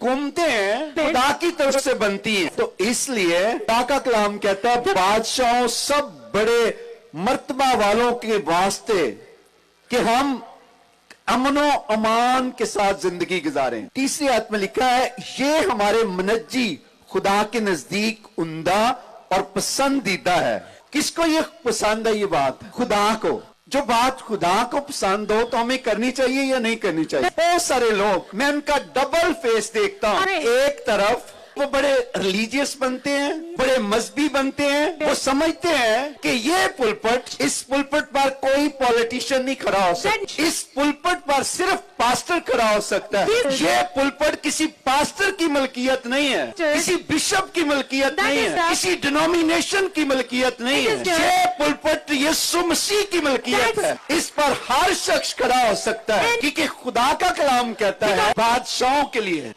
हुकूमतें खुदा की तरफ से बनती हैं, तो इसलिए खुदा का कलाम कहता है बादशाहों सब बड़े मर्तबा वालों के वास्ते कि हम अमनो अमान के साथ जिंदगी गुजारें। तीसरी आयत में लिखा है ये हमारे मुनज्जी खुदा के नजदीक उम्दा और पसंदीदा है। किसको ये पसंद है? ये बात खुदा को। जो बात खुदा को पसंद हो तो हमें करनी चाहिए या नहीं करनी चाहिए? बहुत सारे लोग, मैं उनका डबल फेस देखता हूँ। एक तरफ वो बड़े रिलीजियस बनते हैं, बड़े मजहबी बनते हैं, वो समझते हैं कि ये पुलपट, इस पुलपट पर कोई पॉलिटिशियन नहीं खड़ा हो सकता, इस पुलपट पर सिर्फ पास्टर खड़ा हो सकता है। ये पुलपट किसी पास्टर की मलकियत नहीं है, किसी बिशप की मलकियत नहीं है, किसी डिनोमिनेशन की मलकियत नहीं है। ये पुलपट यीशु मसीह की मलकियत है। इस पर हर शख्स खड़ा हो सकता है, क्योंकि खुदा का कलाम कहता है बादशाहों के लिए